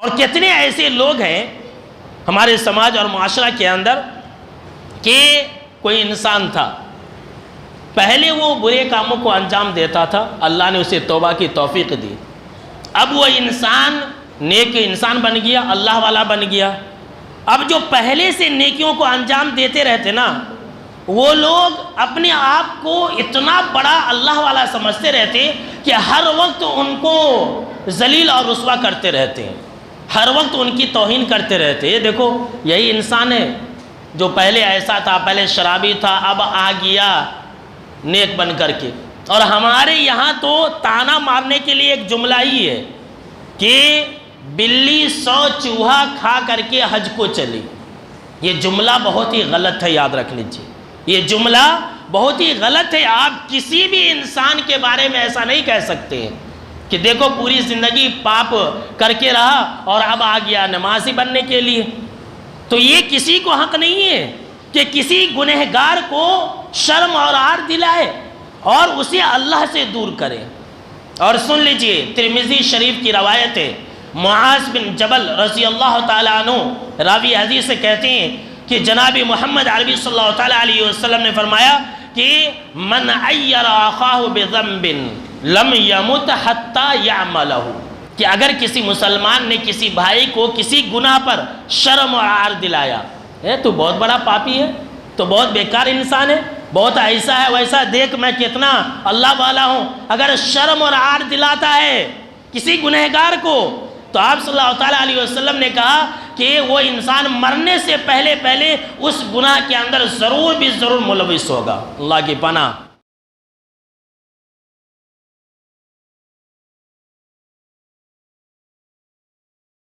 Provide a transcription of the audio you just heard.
اور کتنے ایسے لوگ ہیں ہمارے سماج اور معاشرہ کے اندر کہ کوئی انسان تھا، پہلے وہ برے کاموں کو انجام دیتا تھا، اللہ نے اسے توبہ کی توفیق دی، اب وہ انسان نیک انسان بن گیا، اللہ والا بن گیا۔ اب جو پہلے سے نیکیوں کو انجام دیتے رہتے نا، وہ لوگ اپنے آپ کو اتنا بڑا اللہ والا سمجھتے رہتے کہ ہر وقت ان کو ذلیل اور رسوا کرتے رہتے ہیں، ہر وقت ان کی توہین کرتے رہتے ہیں۔ یہ دیکھو یہی انسان ہے جو پہلے ایسا تھا، پہلے شرابی تھا، اب آ گیا نیک بن کر کے۔ اور ہمارے یہاں تو تانا مارنے کے لیے ایک جملہ ہی ہے کہ بلی 100 چوہا کھا کر کے حج کو چلی۔ یہ جملہ بہت ہی غلط ہے، یاد رکھ لیجیے، یہ جملہ بہت ہی غلط ہے۔ آپ کسی بھی انسان کے بارے میں ایسا نہیں کہہ سکتے ہیں کہ دیکھو پوری زندگی پاپ کر کے رہا اور اب آ گیا نمازی بننے کے لیے۔ تو یہ کسی کو حق نہیں ہے کہ کسی گنہگار کو شرم اور عار دلائے اور اسے اللہ سے دور کرے۔ اور سن لیجئے، ترمذی شریف کی روایت ہے، معاذ بن جبل رضی اللہ تعالیٰ عنہ راوی حدیث سے کہتے ہیں کہ جناب محمد عربی صلی اللہ تعالیٰ علیہ وسلم نے فرمایا کہ من عیر اخاہ بذنب لم یمت حتی یعملہ، کہ اگر کسی مسلمان نے کسی بھائی کو کسی گناہ پر شرم اور عار دلایا، تو بہت بڑا پاپی ہے، تو بہت بیکار انسان ہے، بہت ایسا ہے ویسا، دیکھ میں کتنا اللہ والا ہوں، اگر شرم اور عار دلاتا ہے کسی گنہگار کو، تو آپ صلی اللہ تعالیٰ علیہ وسلم نے کہا کہ وہ انسان مرنے سے پہلے اس گناہ کے اندر ضرور بھی ضرور ملوث ہوگا۔ اللہ کی پناہ۔